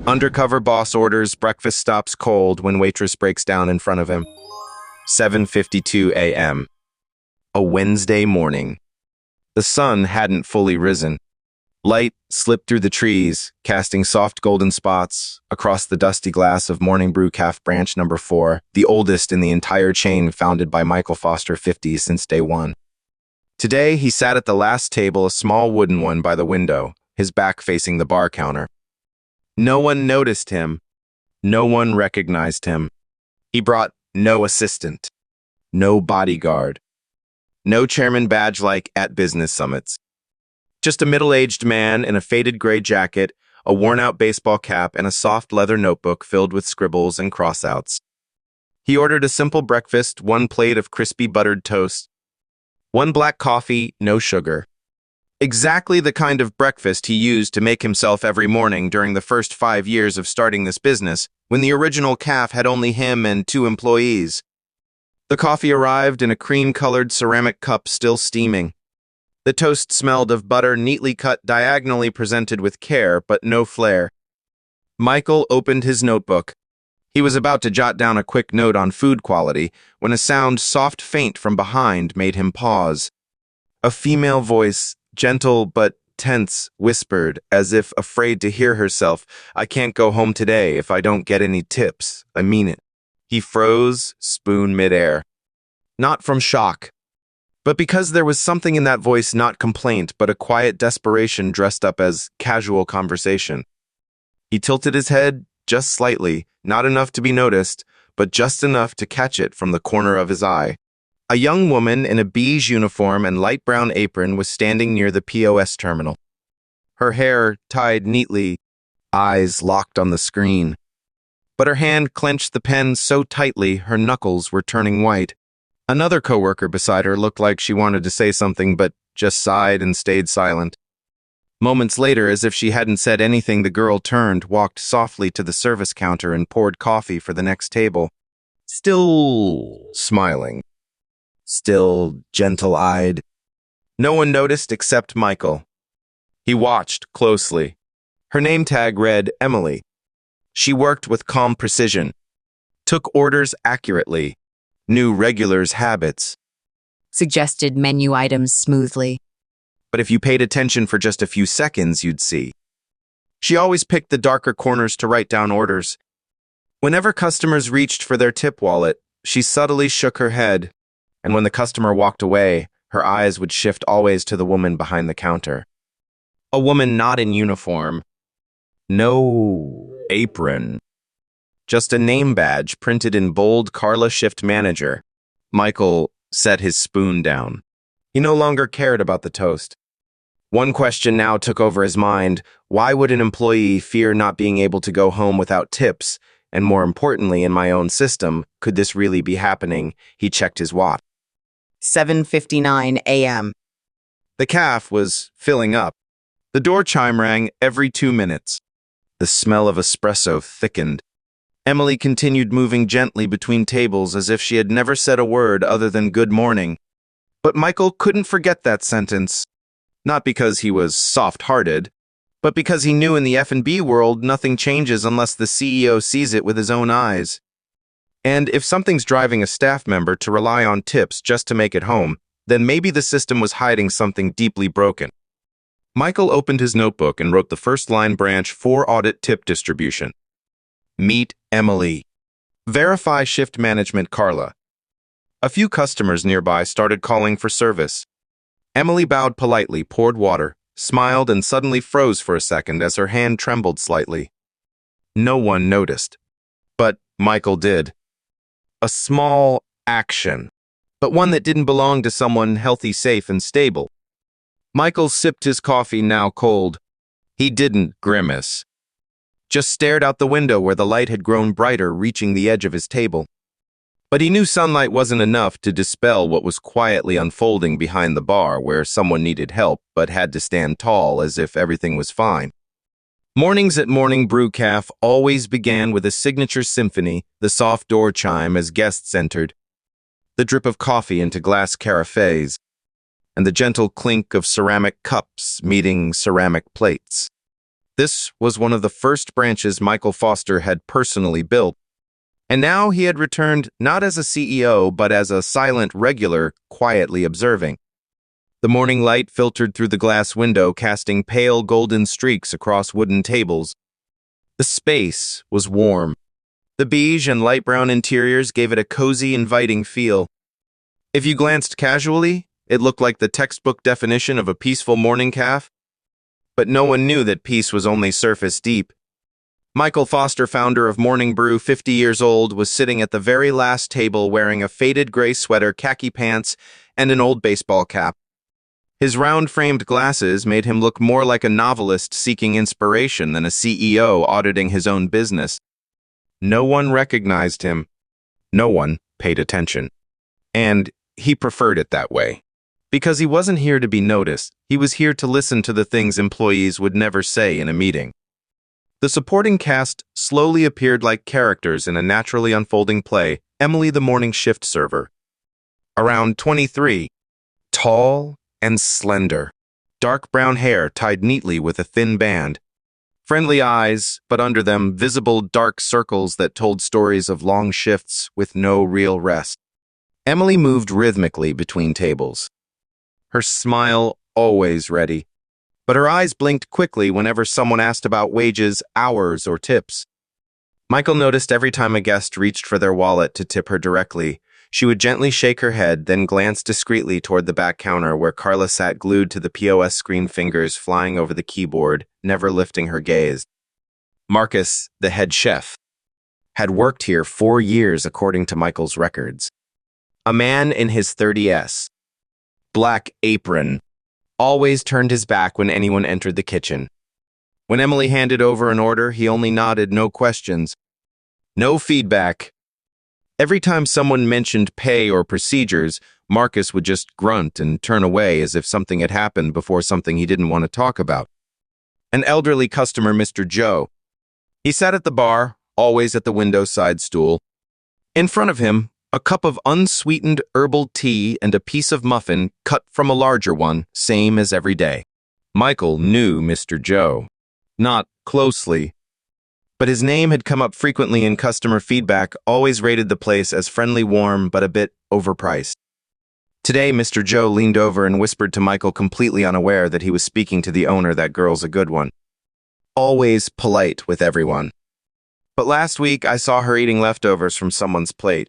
Undercover boss orders breakfast stops cold when waitress breaks down in front of him. 7:52 a.m. A Wednesday morning. The sun hadn't fully risen. Light slipped through the trees, casting soft golden spots across the dusty glass of Morning Brew Calf Branch Number 4, the oldest in the entire chain founded by Michael Foster 50 since day one. Today, he sat at the last table, a small wooden one by the window, his back facing the bar counter. No one noticed him. No one recognized him. He brought no assistant, no bodyguard, no chairman badge like at business summits. Just a middle-aged man in a faded gray jacket, a worn-out baseball cap, and a soft leather notebook filled with scribbles and crossouts. He ordered a simple breakfast, one plate of crispy buttered toast, one black coffee, no sugar. Exactly the kind of breakfast he used to make himself every morning during the first 5 years of starting this business, when the original calf had only him and 2 employees. The coffee arrived in a cream-colored ceramic cup still steaming. The toast smelled of butter neatly cut, diagonally presented with care, but no flair. Michael opened his notebook. He was about to jot down a quick note on food quality when a sound soft faint from behind made him pause. A female voice, gentle but tense, whispered, as if afraid to hear herself, "I can't go home today if I don't get any tips. I mean it." He froze, spoon midair. Not from shock, but because there was something in that voice, not complaint, but a quiet desperation dressed up as casual conversation. He tilted his head just slightly, not enough to be noticed, but just enough to catch it from the corner of his eye. A young woman in a beige uniform and light brown apron was standing near the POS terminal. Her hair tied neatly, eyes locked on the screen. But her hand clenched the pen so tightly her knuckles were turning white. Another coworker beside her looked like she wanted to say something but just sighed and stayed silent. Moments later, as if she hadn't said anything, the girl turned, walked softly to the service counter and poured coffee for the next table. Still smiling. Still gentle-eyed. No one noticed except Michael. He watched closely. Her name tag read Emily. She worked with calm precision, took orders accurately, knew regulars' habits, suggested menu items smoothly. But if you paid attention for just a few seconds, you'd see. She always picked the darker corners to write down orders. Whenever customers reached for their tip wallet, she subtly shook her head, and when the customer walked away, her eyes would shift always to the woman behind the counter. A woman not in uniform. No apron. Just a name badge printed in bold, Carla Shift Manager. Michael set his spoon down. He no longer cared about the toast. One question now took over his mind. Why would an employee fear not being able to go home without tips? And more importantly, in my own system, could this really be happening? He checked his watch. 7:59 a.m. The calf was filling up. The door chime rang every 2 minutes. The smell of espresso thickened. Emily continued moving gently between tables as if she had never said a word other than good morning. But Michael couldn't forget that sentence. Not because he was soft-hearted, but because he knew in the F&B world nothing changes unless the CEO sees it with his own eyes. And if something's driving a staff member to rely on tips just to make it home, then maybe the system was hiding something deeply broken. Michael opened his notebook and wrote the first line branch 4 audit tip distribution. Meet Emily. Verify shift management Carla. A few customers nearby started calling for service. Emily bowed politely, poured water, smiled, and suddenly froze for a second as her hand trembled slightly. No one noticed. But Michael did. A small action, but one that didn't belong to someone healthy, safe, and stable. Michael sipped his coffee, now cold. He didn't grimace. Just stared out the window where the light had grown brighter, reaching the edge of his table. But he knew sunlight wasn't enough to dispel what was quietly unfolding behind the bar, where someone needed help but had to stand tall as if everything was fine. Mornings at Morning Brew Calf always began with a signature symphony, the soft door chime as guests entered, the drip of coffee into glass carafes, and the gentle clink of ceramic cups meeting ceramic plates. This was one of the first branches Michael Foster had personally built, and now he had returned not as a CEO, but as a silent regular, quietly observing. The morning light filtered through the glass window, casting pale golden streaks across wooden tables. The space was warm. The beige and light brown interiors gave it a cozy, inviting feel. If you glanced casually, it looked like the textbook definition of a peaceful morning cafe. But no one knew that peace was only surface deep. Michael Foster, founder of Morning Brew, 50 years old, was sitting at the very last table wearing a faded gray sweater, khaki pants, and an old baseball cap. His round-framed glasses made him look more like a novelist seeking inspiration than a CEO auditing his own business. No one recognized him. No one paid attention. And he preferred it that way. Because he wasn't here to be noticed, he was here to listen to the things employees would never say in a meeting. The supporting cast slowly appeared like characters in a naturally unfolding play. Emily, the morning shift server. Around 23, tall and slender. Dark brown hair tied neatly with a thin band. Friendly eyes, but under them visible dark circles that told stories of long shifts with no real rest. Emily moved rhythmically between tables. Her smile always ready, but her eyes blinked quickly whenever someone asked about wages, hours, or tips. Michael noticed every time a guest reached for their wallet to tip her directly, she would gently shake her head, then glance discreetly toward the back counter where Carla sat glued to the POS screen, fingers flying over the keyboard, never lifting her gaze. Marcus, the head chef, had worked here 4 years according to Michael's records. A man in his 30s. Black apron, always turned his back when anyone entered the kitchen. When Emily handed over an order, he only nodded, no questions. No feedback. Every time someone mentioned pay or procedures, Marcus would just grunt and turn away as if something had happened before something he didn't want to talk about. An elderly customer, Mr. Joe. He sat at the bar, always at the window side stool. In front of him, a cup of unsweetened herbal tea and a piece of muffin cut from a larger one, same as every day. Michael knew Mr. Joe. Not closely, but his name had come up frequently in customer feedback, always rated the place as friendly, warm, but a bit overpriced. Today, Mr. Joe leaned over and whispered to Michael, completely unaware that he was speaking to the owner. That girl's a good one. Always polite with everyone. But last week, I saw her eating leftovers from someone's plate.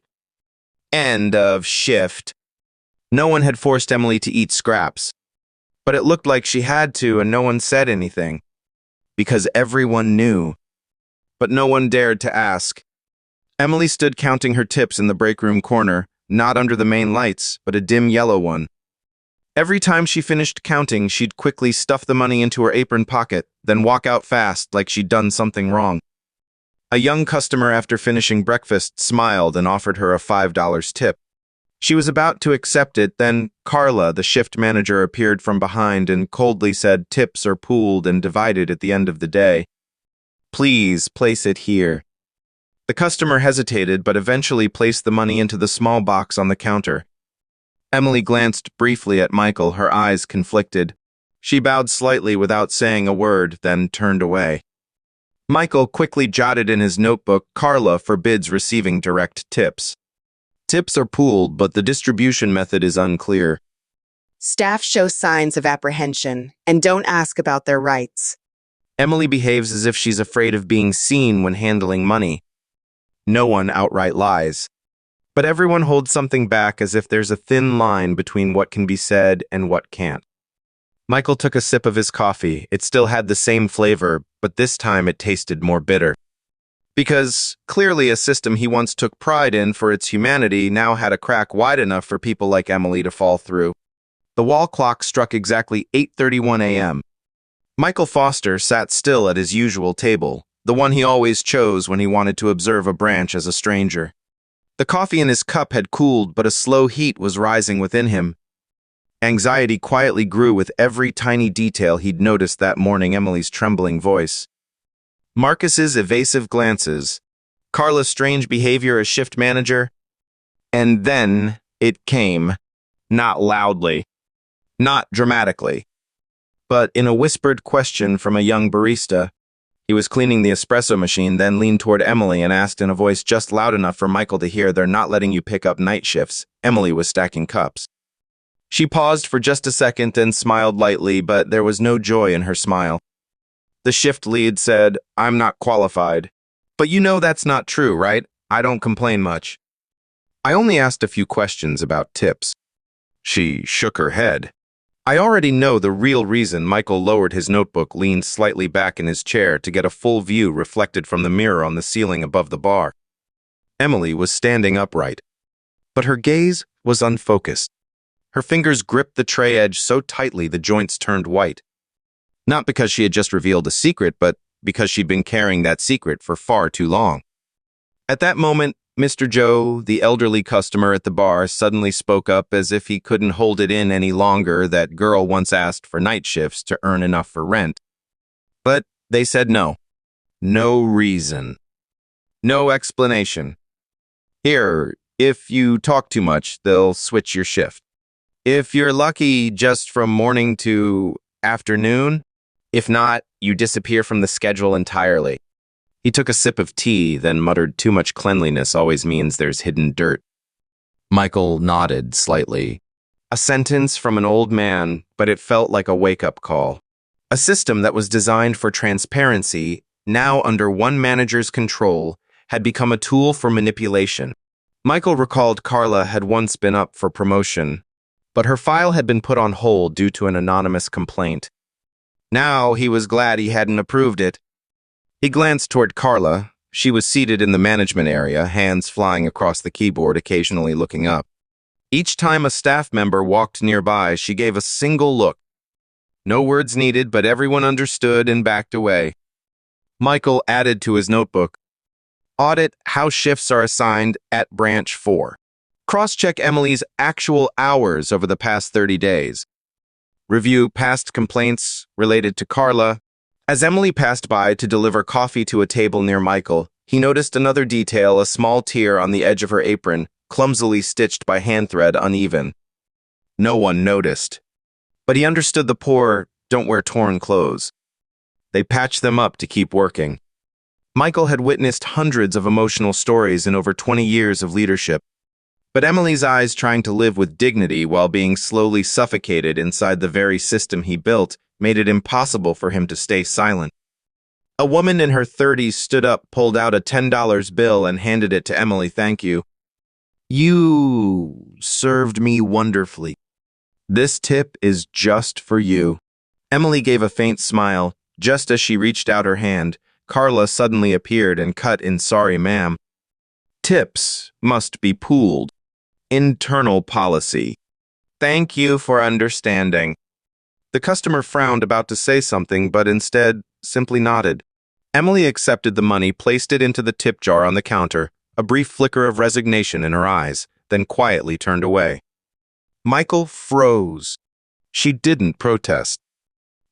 End of shift. No one had forced Emily to eat scraps, but it looked like she had to, and no one said anything. Because everyone knew. But no one dared to ask. Emily stood counting her tips in the break room corner, not under the main lights, but a dim yellow one. Every time she finished counting, she'd quickly stuff the money into her apron pocket, then walk out fast like she'd done something wrong. A young customer, after finishing breakfast, smiled and offered her a $5 tip. She was about to accept it, then Carla, the shift manager, appeared from behind and coldly said tips are pooled and divided at the end of the day. Please place it here. The customer hesitated, but eventually placed the money into the small box on the counter. Emily glanced briefly at Michael, her eyes conflicted. She bowed slightly without saying a word, then turned away. Michael quickly jotted in his notebook, Carla forbids receiving direct tips. Tips are pooled, but the distribution method is unclear. Staff show signs of apprehension and don't ask about their rights. Emily behaves as if she's afraid of being seen when handling money. No one outright lies. But everyone holds something back, as if there's a thin line between what can be said and what can't. Michael took a sip of his coffee. It still had the same flavor, but this time it tasted more bitter. Because clearly a system he once took pride in for its humanity now had a crack wide enough for people like Emily to fall through. The wall clock struck exactly 8:31 a.m. Michael Foster sat still at his usual table, the one he always chose when he wanted to observe a branch as a stranger. The coffee in his cup had cooled, but a slow heat was rising within him. Anxiety quietly grew with every tiny detail he'd noticed that morning: Emily's trembling voice, Marcus's evasive glances, Carla's strange behavior as shift manager. And then it came. Not loudly, not dramatically, but in a whispered question from a young barista. He was cleaning the espresso machine, then leaned toward Emily and asked in a voice just loud enough for Michael to hear, "They're not letting you pick up night shifts." Emily was stacking cups. She paused for just a second and smiled lightly, but there was no joy in her smile. The shift lead said, "I'm not qualified." "But you know that's not true, right? I don't complain much." "I only asked a few questions about tips." She shook her head. "I already know the real reason." Michael lowered his notebook, leaned slightly back in his chair to get a full view reflected from the mirror on the ceiling above the bar. Emily was standing upright, but her gaze was unfocused. Her fingers gripped the tray edge so tightly the joints turned white. Not because she had just revealed a secret, but because she'd been carrying that secret for far too long. At that moment, Mr. Joe, the elderly customer at the bar, suddenly spoke up as if he couldn't hold it in any longer. That girl once asked for night shifts to earn enough for rent. But they said no. No reason. No explanation. "Here, if you talk too much, they'll switch your shift. If you're lucky, just from morning to afternoon. If not, you disappear from the schedule entirely." He took a sip of tea, then muttered, "Too much cleanliness always means there's hidden dirt." Michael nodded slightly. A sentence from an old man, but it felt like a wake-up call. A system that was designed for transparency, now under one manager's control, had become a tool for manipulation. Michael recalled Carla had once been up for promotion, but her file had been put on hold due to an anonymous complaint. Now he was glad he hadn't approved it. He glanced toward Carla. She was seated in the management area, hands flying across the keyboard, occasionally looking up. Each time a staff member walked nearby, she gave a single look. No words needed, but everyone understood and backed away. Michael added to his notebook, "Audit how shifts are assigned at Branch 4. Cross-check Emily's actual hours over the past 30 days. Review past complaints related to Carla." As Emily passed by to deliver coffee to a table near Michael, he noticed another detail, a small tear on the edge of her apron, clumsily stitched by hand thread uneven. No one noticed, but he understood the poor don't wear torn clothes. They patch them up to keep working. Michael had witnessed hundreds of emotional stories in over 20 years of leadership, but Emily's eyes trying to live with dignity while being slowly suffocated inside the very system he built made it impossible for him to stay silent. A woman in her 30s stood up, pulled out a $10 bill, and handed it to Emily. "Thank you. You served me wonderfully. This tip is just for you." Emily gave a faint smile. Just as she reached out her hand, Carla suddenly appeared and cut in, "Sorry, ma'am. Tips must be pooled. Internal policy. Thank you for understanding." The customer frowned, about to say something, but instead simply nodded. Emily accepted the money, placed it into the tip jar on the counter, a brief flicker of resignation in her eyes, then quietly turned away. Michael froze. She didn't protest.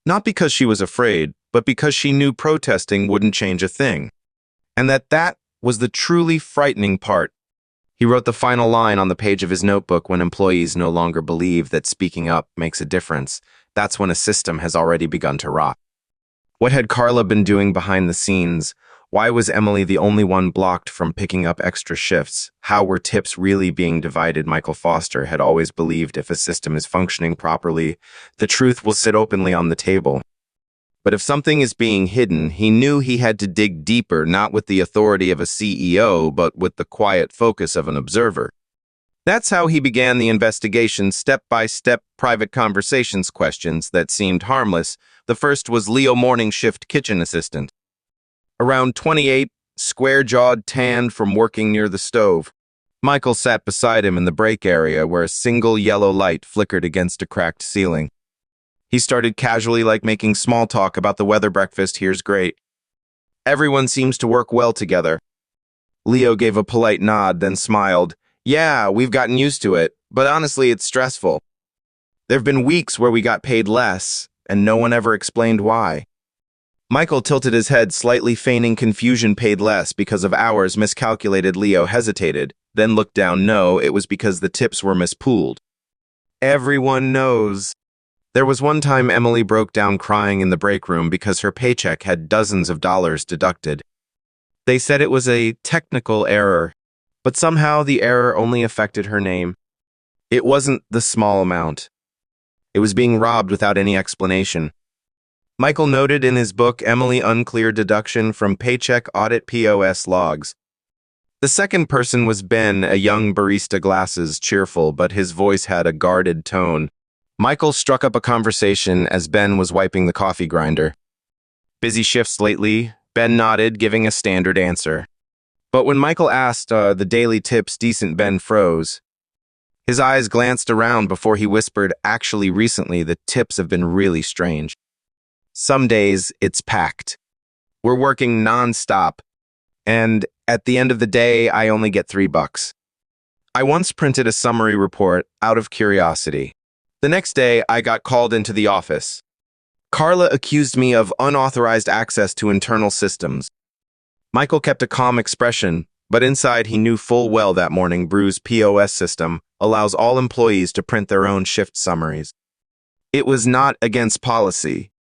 Not because she was afraid, but because she knew protesting wouldn't change a thing. And that was the truly frightening part. He wrote the final line on the page of his notebook. When employees no longer believe that speaking up makes a difference, that's when a system has already begun to rot. What had Carla been doing behind the scenes? Why was Emily the only one blocked from picking up extra shifts? How were tips really being divided? Michael Foster had always believed if a system is functioning properly, the truth will sit openly on the table. But if something is being hidden, he knew he had to dig deeper, not with the authority of a CEO, but with the quiet focus of an observer. That's how he began the investigation, step-by-step private conversations, questions that seemed harmless. The first was Leo, morning shift kitchen assistant. Around 28, square-jawed, tanned from working near the stove. Michael sat beside him in the break area where a single yellow light flickered against a cracked ceiling. He started casually, like making small talk about the weather. "Breakfast here's great. Everyone seems to work well together." Leo gave a polite nod, then smiled. "Yeah, we've gotten used to it, but honestly, it's stressful. There've been weeks where we got paid less, and no one ever explained why." Michael tilted his head, slightly feigning confusion. "Paid less because of hours miscalculated." Leo hesitated, then looked down. "No, it was because the tips were mispooled." "Everyone knows." There was one time Emily broke down crying in the break room because her paycheck had dozens of dollars deducted. They said it was a technical error, but somehow the error only affected her name. It wasn't the small amount. It was being robbed without any explanation. Michael noted in his book Emily Unclear Deduction from Paycheck Audit POS Logs. The second person was Ben, a young barista, glasses, cheerful, but his voice had a guarded tone. Michael struck up a conversation as Ben was wiping the coffee grinder. Busy shifts lately, Ben nodded, giving a standard answer. But when Michael asked, the daily tips decent, Ben froze. His eyes glanced around before he whispered, actually recently the tips have been really strange. Some days it's packed. We're working non-stop. And at the end of the day, I only get $3. I once printed a summary report out of curiosity. The next day, I got called into the office. Carla accused me of unauthorized access to internal systems. Michael kept a calm expression, but inside he knew full well that morning Brew's POS system allows all employees to print their own shift summaries. It was not against policy.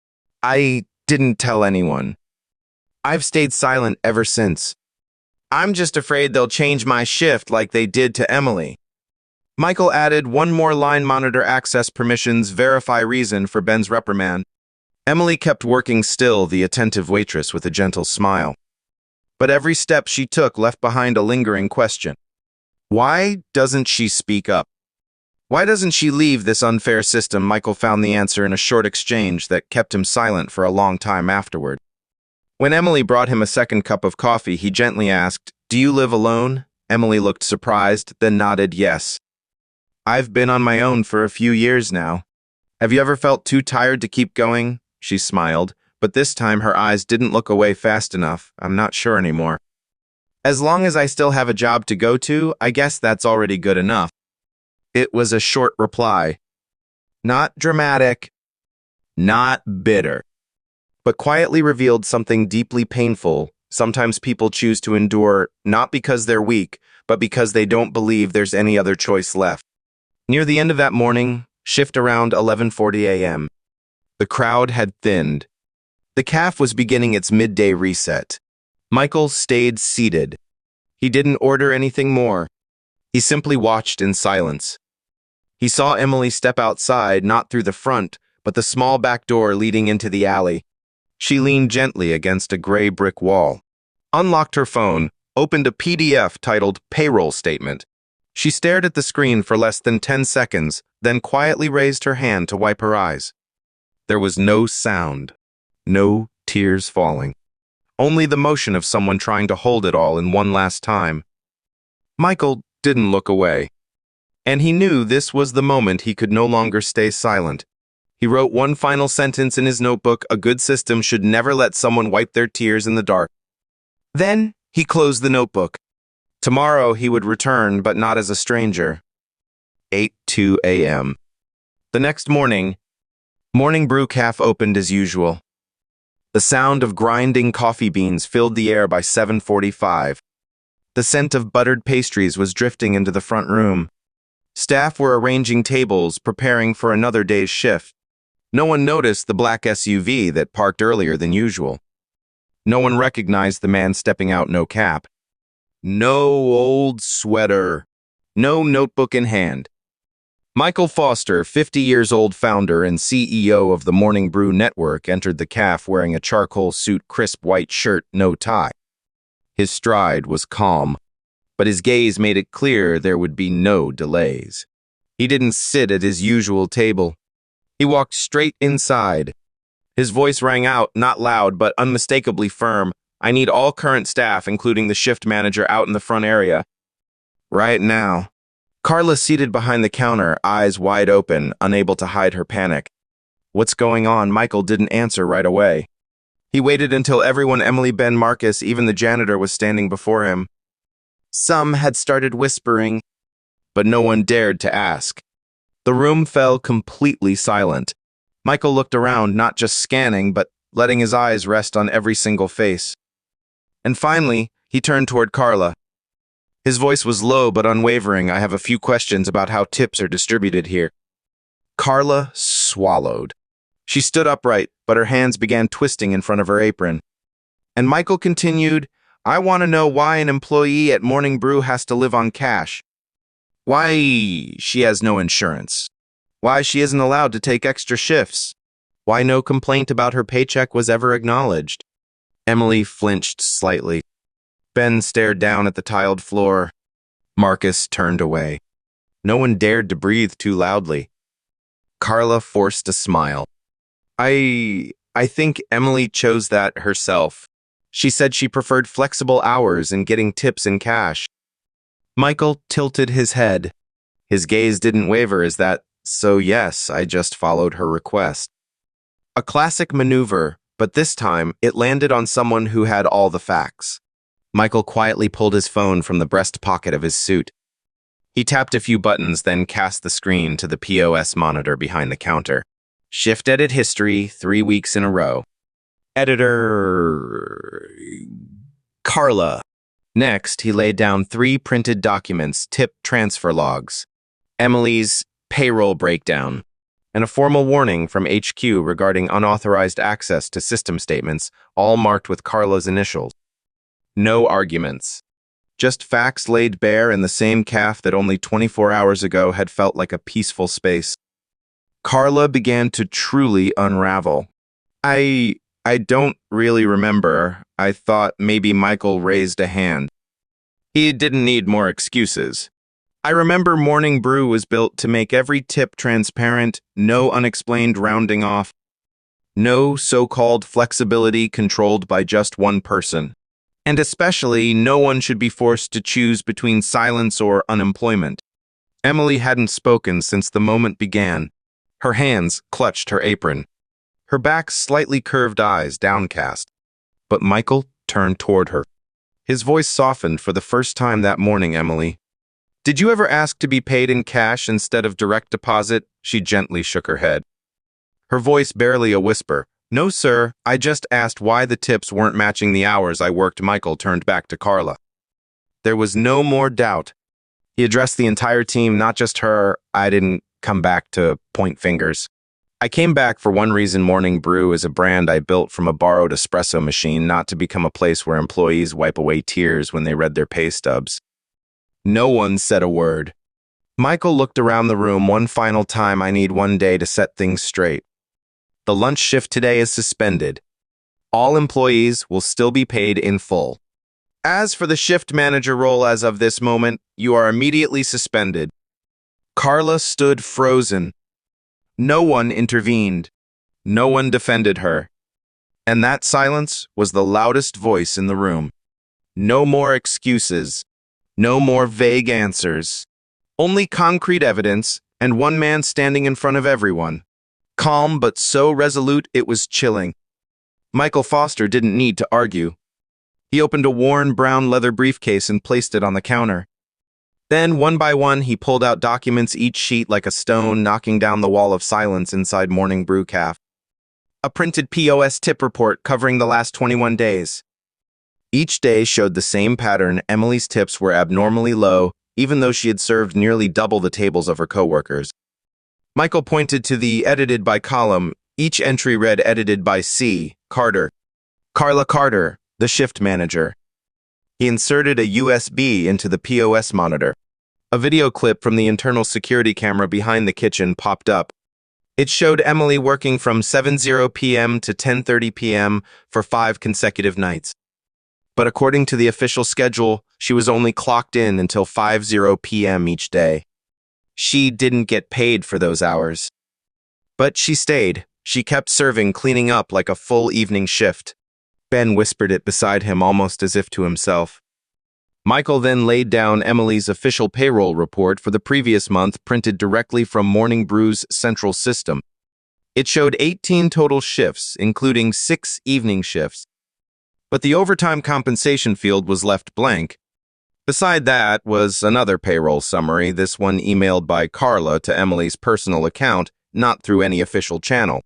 I didn't tell anyone. I've stayed silent ever since. I'm just afraid they'll change my shift like they did to Emily. Michael added one more line: monitor access permissions, verify reason for Ben's reprimand. Emily kept working still, the attentive waitress, with a gentle smile. But every step she took left behind a lingering question. Why doesn't she speak up? Why doesn't she leave this unfair system? Michael found the answer in a short exchange that kept him silent for a long time afterward. When Emily brought him a second cup of coffee, he gently asked, "Do you live alone?" Emily looked surprised, then nodded yes. "I've been on my own for a few years now." "Have you ever felt too tired to keep going?" She smiled, but this time her eyes didn't look away fast enough. "I'm not sure anymore. As long as I still have a job to go to, I guess that's already good enough." It was a short reply. Not dramatic, not bitter, but quietly revealed something deeply painful. Sometimes people choose to endure not because they're weak, but because they don't believe there's any other choice left. Near the end of that morning, shift around 11:40 a.m., the crowd had thinned. The caf was beginning its midday reset. Michael stayed seated. He didn't order anything more. He simply watched in silence. He saw Emily step outside, not through the front, but the small back door leading into the alley. She leaned gently against a gray brick wall, unlocked her phone, opened a PDF titled Payroll Statement. She stared at the screen for less than 10 seconds, then quietly raised her hand to wipe her eyes. There was no sound, no tears falling, only the motion of someone trying to hold it all in one last time. Michael didn't look away, and he knew this was the moment he could no longer stay silent. He wrote one final sentence in his notebook: a good system should never let someone wipe their tears in the dark. Then he closed the notebook. Tomorrow he would return, but not as a stranger. 8:02 a.m. The next morning, Morning Brew Caf opened as usual. The sound of grinding coffee beans filled the air by 7:45. The scent of buttered pastries was drifting into the front room. Staff were arranging tables, preparing for another day's shift. No one noticed the black SUV that parked earlier than usual. No one recognized the man stepping out, no cap, no old sweater, no notebook in hand. Michael Foster, 50 years old, founder and CEO of the Morning Brew Network, entered the caf wearing a charcoal suit, crisp white shirt, no tie. His stride was calm, but his gaze made it clear there would be no delays. He didn't sit at his usual table. He walked straight inside. His voice rang out, not loud, but unmistakably firm. "I need all current staff, including the shift manager, out in the front area. Right now." Carla, seated behind the counter, eyes wide open, unable to hide her panic. "What's going on?" Michael didn't answer right away. He waited until everyone, Emily, Ben, Marcus, even the janitor, was standing before him. Some had started whispering, but no one dared to ask. The room fell completely silent. Michael looked around, not just scanning, but letting his eyes rest on every single face. And finally, he turned toward Carla. His voice was low but unwavering. "I have a few questions about how tips are distributed here." Carla swallowed. She stood upright, but her hands began twisting in front of her apron. And Michael continued, I want to know why an employee at Morning Brew has to live on cash. Why she has no insurance. Why she isn't allowed to take extra shifts. Why no complaint about her paycheck was ever acknowledged. Emily flinched slightly. Ben stared down at the tiled floor. Marcus turned away. No one dared to breathe too loudly. Carla forced a smile. I think Emily chose that herself. She said she preferred flexible hours and getting tips in cash. Michael tilted his head. His gaze didn't waver as that, so yes, I just followed her request. A classic maneuver, but this time it landed on someone who had all the facts. Michael quietly pulled his phone from the breast pocket of his suit. He tapped a few buttons, then cast the screen to the POS monitor behind the counter. Shift edit history, 3 weeks in a row. Editor... Carla. Next, he laid down 3 printed documents, tip transfer logs, Emily's payroll breakdown, and a formal warning from HQ regarding unauthorized access to system statements, all marked with Carla's initials. No arguments. Just facts laid bare in the same caf that only 24 hours ago had felt like a peaceful space. Carla began to truly unravel. I don't really remember. I thought maybe Michael raised a hand. He didn't need more excuses. I remember Morning Brew was built to make every tip transparent, no unexplained rounding off, no so-called flexibility controlled by just one person. And especially, no one should be forced to choose between silence or unemployment. Emily hadn't spoken since the moment began. Her hands clutched her apron. Her back's slightly curved eyes downcast. But Michael turned toward her. His voice softened for the first time that morning, Emily. Did you ever ask to be paid in cash instead of direct deposit? She gently shook her head. Her voice barely a whisper. No, sir, I just asked why the tips weren't matching the hours I worked. Michael turned back to Carla. There was no more doubt. He addressed the entire team, not just her. I didn't come back to point fingers. I came back for one reason. Morning Brew is a brand I built from a borrowed espresso machine, not to become a place where employees wipe away tears when they read their pay stubs. No one said a word. Michael looked around the room one final time. I need one day to set things straight. The lunch shift today is suspended. All employees will still be paid in full. As for the shift manager role as of this moment, you are immediately suspended. Carla stood frozen. No one intervened. No one defended her. And that silence was the loudest voice in the room. No more excuses. No more vague answers. Only concrete evidence and one man standing in front of everyone. Calm but so resolute it was chilling. Michael Foster didn't need to argue. He opened a worn brown leather briefcase and placed it on the counter. Then, one by one, he pulled out documents, each sheet like a stone, knocking down the wall of silence inside Morning Brew Caf. A printed POS tip report covering the last 21 days. Each day showed the same pattern. Emily's tips were abnormally low, even though she had served nearly double the tables of her coworkers. Michael pointed to the edited by column. Each entry read edited by C. Carter. Carla Carter, the shift manager. He inserted a USB into the POS monitor. A video clip from the internal security camera behind the kitchen popped up. It showed Emily working from 7:00 p.m. to 10:30 p.m. for 5 consecutive nights. But according to the official schedule, she was only clocked in until 5:00 p.m. each day. She didn't get paid for those hours. But she stayed. She kept serving, cleaning up like a full evening shift. Ben whispered it beside him almost as if to himself. Michael then laid down Emily's official payroll report for the previous month, printed directly from Morning Brew's central system. It showed 18 total shifts, including 6 evening shifts. But the overtime compensation field was left blank. Beside that was another payroll summary, this one emailed by Carla to Emily's personal account, not through any official channel.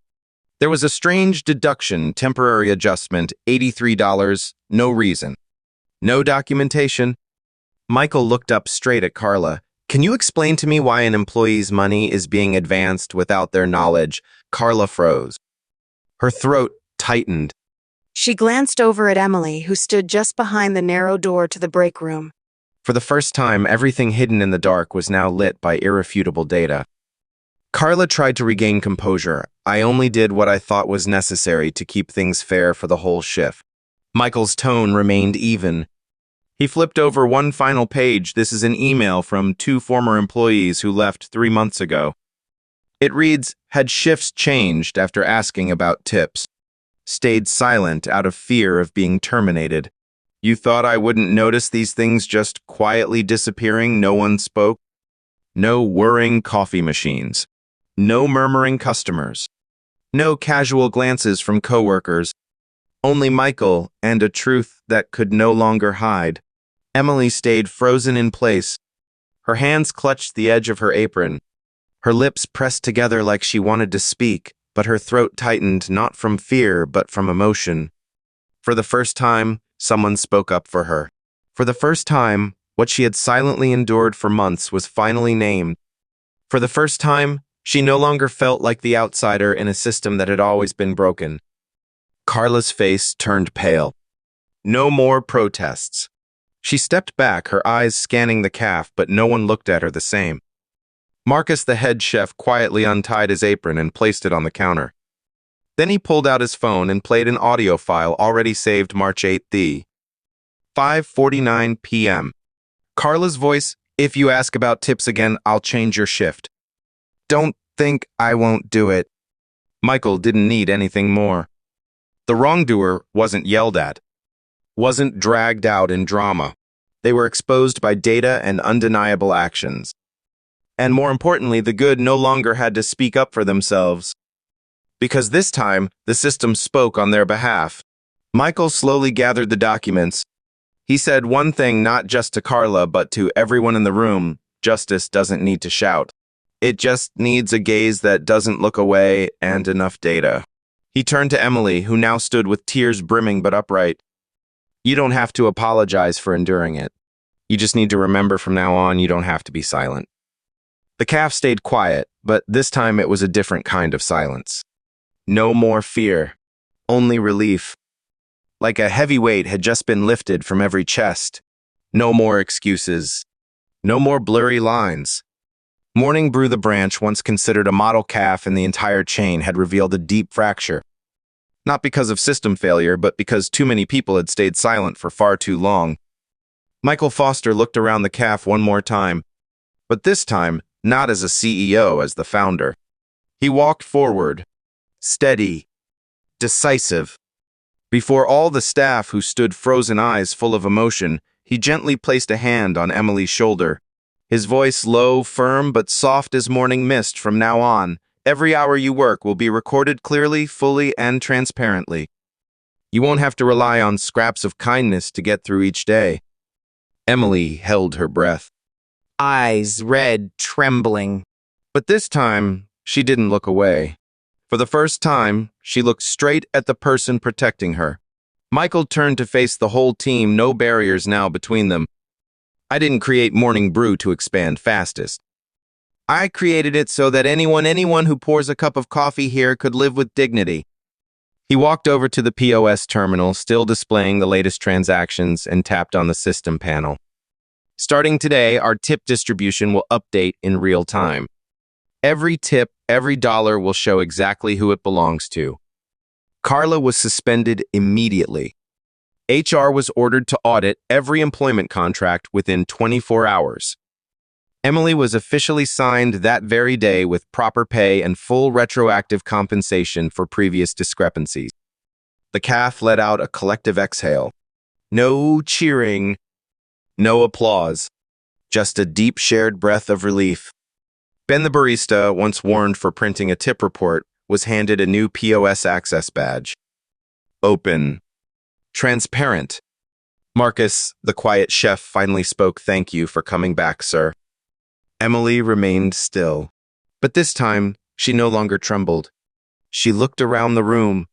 There was a strange deduction, temporary adjustment, $83, no reason. No documentation. Michael looked up straight at Carla. Can you explain to me why an employee's money is being advanced without their knowledge? Carla froze. Her throat tightened. She glanced over at Emily, who stood just behind the narrow door to the break room. For the first time, everything hidden in the dark was now lit by irrefutable data. Carla tried to regain composure. I only did what I thought was necessary to keep things fair for the whole shift. Michael's tone remained even. He flipped over one final page. This is an email from 2 former employees who left 3 months ago. It reads, had shifts changed after asking about tips? Stayed silent out of fear of being terminated. You thought I wouldn't notice these things just quietly disappearing? No one spoke. No whirring coffee machines. No murmuring customers. No casual glances from coworkers. Only Michael and a truth that could no longer hide. Emily stayed frozen in place. Her hands clutched the edge of her apron. Her lips pressed together like she wanted to speak, but her throat tightened not from fear but from emotion. For the first time, someone spoke up for her. For the first time, what she had silently endured for months was finally named. For the first time, she no longer felt like the outsider in a system that had always been broken. Carla's face turned pale. No more protests. She stepped back, her eyes scanning the calf, but no one looked at her the same. Marcus, the head chef, quietly untied his apron and placed it on the counter. Then he pulled out his phone and played an audio file already saved March 8th, 5:49 p.m. Carla's voice, if you ask about tips again, I'll change your shift. Don't think I won't do it. Michael didn't need anything more. The wrongdoer wasn't yelled at, wasn't dragged out in drama. They were exposed by data and undeniable actions. And more importantly, the good no longer had to speak up for themselves. Because this time, the system spoke on their behalf. Michael slowly gathered the documents. He said one thing not just to Carla, but to everyone in the room: justice doesn't need to shout. It just needs a gaze that doesn't look away and enough data. He turned to Emily, who now stood with tears brimming but upright. You don't have to apologize for enduring it. You just need to remember from now on you don't have to be silent. The calf stayed quiet, but this time it was a different kind of silence. No more fear, only relief. Like a heavy weight had just been lifted from every chest. No more excuses. No more blurry lines. Morning Brew, the branch once considered a model calf in the entire chain, had revealed a deep fracture. Not because of system failure, but because too many people had stayed silent for far too long. Michael Foster looked around the calf one more time, but this time, not as a CEO, as the founder. He walked forward, steady, decisive. Before all the staff who stood frozen eyes full of emotion, he gently placed a hand on Emily's shoulder. His voice low, firm, but soft as morning mist. From now on, every hour you work will be recorded clearly, fully, and transparently. You won't have to rely on scraps of kindness to get through each day. Emily held her breath, eyes red, trembling. But this time, she didn't look away. For the first time, she looked straight at the person protecting her. Michael turned to face the whole team, no barriers now between them. I didn't create Morning Brew to expand fastest. I created it so that anyone who pours a cup of coffee here could live with dignity. He walked over to the POS terminal, still displaying the latest transactions, and tapped on the system panel. Starting today, our tip distribution will update in real time. Every tip, every dollar will show exactly who it belongs to. Carla was suspended immediately. HR was ordered to audit every employment contract within 24 hours. Emily was officially signed that very day with proper pay and full retroactive compensation for previous discrepancies. The calf let out a collective exhale. No cheering, no applause, just a deep shared breath of relief. Ben, the barista, once warned for printing a tip report, was handed a new POS access badge. Open. Transparent. Marcus, the quiet chef, finally spoke. Thank you for coming back, sir. Emily remained still, but this time she no longer trembled. She looked around the room,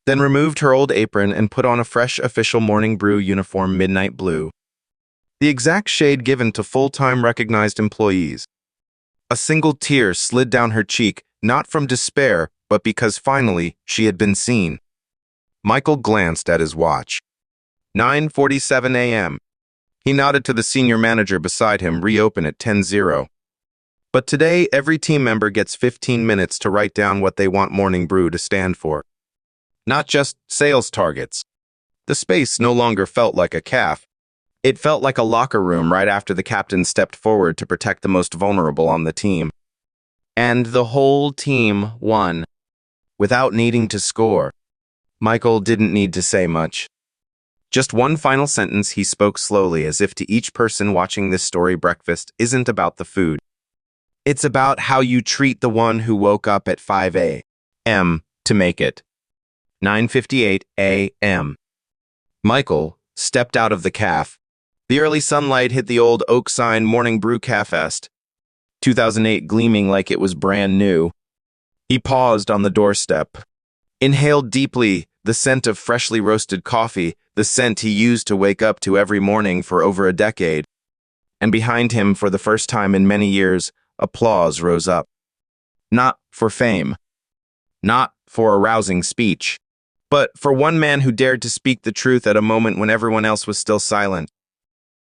then removed her old apron and put on a fresh official Morning Brew uniform, midnight blue. the exact shade given to full-time recognized employees. A single tear slid down her cheek, not from despair, but because finally she had been seen. Michael glanced at his watch. 9:47 a.m. He nodded to the senior manager beside him, reopen at 10:00. But today, every team member gets 15 minutes to write down what they want Morning Brew to stand for. Not just sales targets. The space no longer felt like a cafe. It felt like a locker room right after the captain stepped forward to protect the most vulnerable on the team. And the whole team won, without needing to score. Michael didn't need to say much. Just one final sentence he spoke slowly, as if to each person watching this story breakfast isn't about the food. It's about how you treat the one who woke up at 5 a.m. to make it. 9:58 a.m. Michael stepped out of the cafe. The early sunlight hit the old oak sign Morning Brew Cafest, 2008 gleaming like it was brand new. He paused on the doorstep, inhaled deeply the scent of freshly roasted coffee, the scent he used to wake up to every morning for over a decade. And behind him, for the first time in many years, applause rose up. Not for fame, not for a rousing speech, but for one man who dared to speak the truth at a moment when everyone else was still silent.